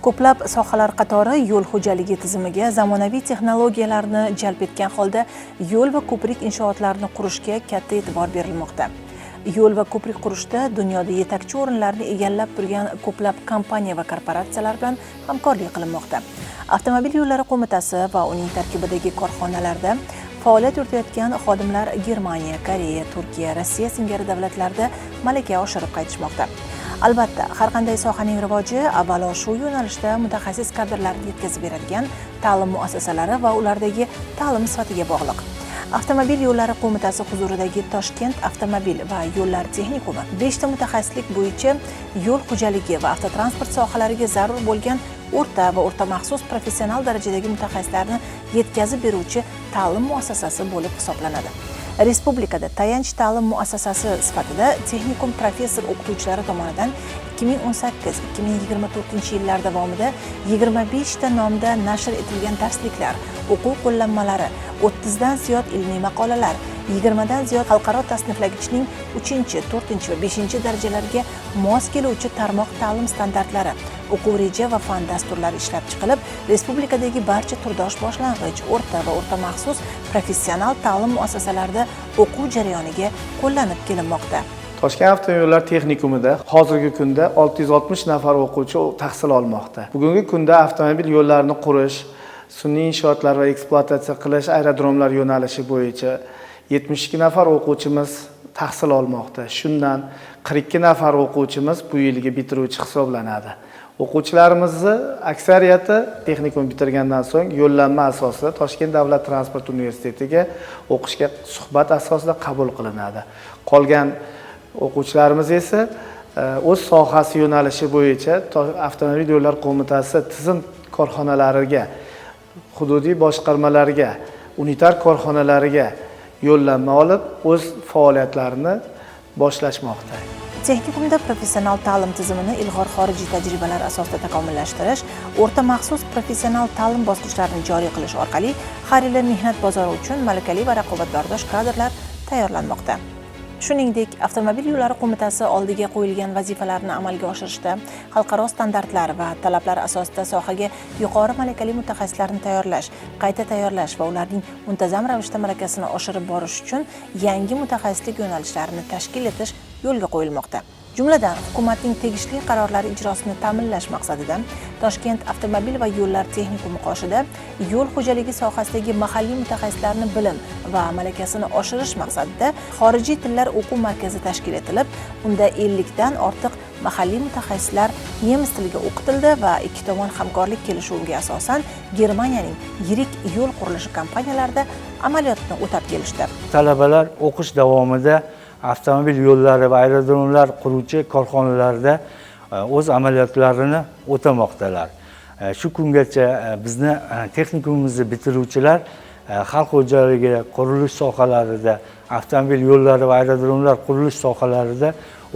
Ko'plab sohalar qatori yo'l xo'jaligi tizimiga zamonaviy texnologiyalarni jalb etgan holda yo'l va ko'prik inshootlarini qurishga katta e'tibor berilmoqda. Yo'l va ko'prik qurishda dunyoda yetakchi o'rinlarni egallab turgan ko'plab kompaniya va korporatsiyalar bilan hamkorlik qilinmoqda. Avtomobil yo'llari qo'mitasi va uning tarkibidagi korxonalarda faoliyat yuritayotgan xodimlar Germaniya, Koreya, Turkiya, Rossiya singari davlatlarda malaka oshirib qaytishmoqda. Albatta, har qanday sohaning rivoji avvalo shu yo'nalishda mutaxassis kadrlarni yetkazib beradigan ta'lim muassasalari va ulardagi ta'lim sifatiga bog'liq. Avtomobil yo'llari qo'mitasi huzuridagi Toshkent avtomobil va yo'llar texnikumi 5 ta mutaxassislik bo'yicha yo'l xo'jaligi va avtotransport sohalariga zarur bo'lgan o'rta va o'rta maxsus professional darajadagi mutaxassislarni yetkazib beruvchi ta'lim muassasasi bo'lib hisoblanadi. Respublikada tayanch ta'lim muassasasi sifatida texnikum professor o'qituvchilari tomonidan 2018-2024 yillar davomida 25 ta nomda nashr etilgan darsliklar, o'quv qo'llanmalari, 30 dan ziyod ilmiy maqolalar, 20 dan ziyod xalqaro tasniflagichning 3, 4 va 5 darajalariga mos keluvchi tarmoq ta'lim standartlari, o'quv reja va fan dasturlari ishlab chiqilib, respublikadagi barcha turdosh boshlang'ich, o'rta va o'rta maxsus professional ta'lim muassasalarida o'quv jarayoniga qo'llanib kelinmoqda. Toshkent avtomobillar texnikumida hozirgi kunda 660 nafar o'quvchi tahsil olmoqda. Bugungi kunda avtomobil yo'llarini qurish, sun'iy inshootlar va ekspluatatsiya qilish aerodromlar yo'nalishi bo'yicha 72 nafar o'quvchimiz tahsil olmoqda. Shundan 42 nafar o'quvchimiz bu yilgi bitiruvchi hisoblanadi. O'quvchilarimizni aksariyati texnikum bitirgandan so'ng yo'llanma asosida Toshkent davlat transport universitetiga o'qishga suhbat asosida qabul qilinadi. Qolgan o'quvchilarimiz esa o'z sohasi yo'nalishi bo'yicha avtomobil yo'llar qo'mitasi tizim korxonalariga, hududiy boshqarmalarga, unitar korxonalariga yo'llanma olib, o'z faoliyatlarini boshlashmoqda. Texnikumda professional ta'lim tizimini ilg'or xorijiy tajribalar asosida takomillashtirish, o'rta maxsus professional ta'lim bosqichlarini joriy qilish orqali har yili mehnat bozori uchun malakali va raqobatbardosh kadrlar tayyorlanmoqda. Shuningdek, avtomobil yo'llari qo'mitasi oldiga qo'yilgan vazifalarni amalga oshirishda xalqaro standartlar va talablar asosida sohaga yuqori malakali mutaxassislarni tayyorlash, qayta tayyorlash va ularning muntazam ravishda malakasini oshirib borish uchun yangi mutaxassislik yo'nalishlarini tashkil etish yo'lga qo'yilmoqda. Jumladan, hukumatning tegishli qarorlari ijrosini ta'minlash maqsadida Toshkent avtomobil va yo'llar texnikumi qoshida yo'l xo'jaligi sohasidagi mahalliy mutaxassislarni bilim va malakasini oshirish maqsadida xorijiy tillar o'quv markazi tashkil etilib, unda 50 dan ortiq mahalliy mutaxassislar nemis tiliga o'qitildi va ikki tomon hamkorlik kelishuviga asosan Germaniyaning yirik yo'l qurilishi kompaniyalarida amaliyotni o'tab kelishdi. Talabalar o'qish davomida avtomobil yo'llari va aerodromlar quruvchi korxonalarda o'z amaliyotlarini o'tamoqdalar. Shu kungacha bizni texnikumimizni bitiruvchilar xalq xo'jaligi, qurilish sohalarida, avtomobil yo'llari va aerodromlar qurilish sohalarida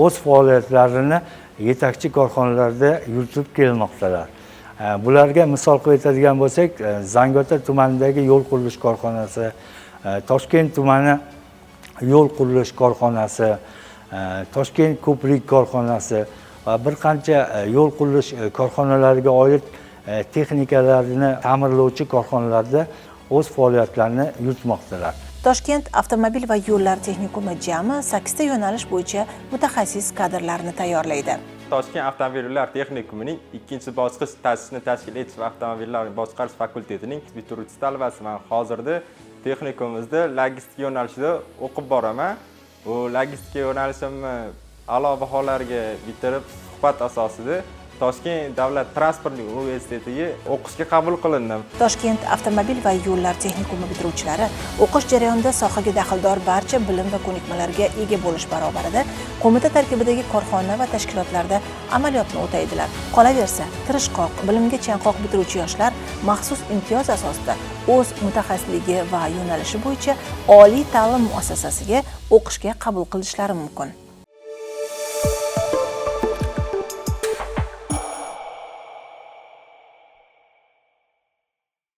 o'z faoliyatlarini yetakchi korxonalarda yuritib kelmoqdalar. Bularga misol qo'yadigan bo'lsak, Zangiota tumanidagi yo'l qurilish korxonasi, Toshkent tumani yo'l qurilish korxonasi, Toshkent ko'prik korxonasi va bir qancha yo'l qurilish korxonalariga oid texnikalarini ta'mirlovchi korxonalarda o'z faoliyatlarini yuritmoqdalar. Toshkent avtomobil va yo'llar texnikumi jami 8 ta yo'nalish bo'yicha mutaxassis kadrlarni tayyorlaydi. Toshkent avtomobil yo'llar texnikumining 2-bosqich ta'sisini tashkil etish va avtomobillarni boshqarish fakultetining bitiruvchi talabasiman. Hozirda texnikumimizda logistika yo'nalishida o'qib boraman. Bu logistika yo'nalishimni a'lo baholarga bitirib, suhbat asosida Toshkent davlat transport universitetiga o'qishga qabul qilindim. Toshkent avtomobil va yo'llar texnikumi bitiruvchilari o'qish jarayonida sohaga daxldor barcha bilim va ko'nikmalarga ega bo'lish barobarida qo'mita tarkibidagi korxona va tashkilotlarda amaliyotni o'taydilar. Qolaversa, tirishqoq, bilimga chanqoq bitiruvchi yoshlar maxsus imtiyoz asosida o'z mutaxassisligi va yo'nalishi bo'yicha oliy ta'lim muassasasiga o'qishga qabul qilishlari mumkin.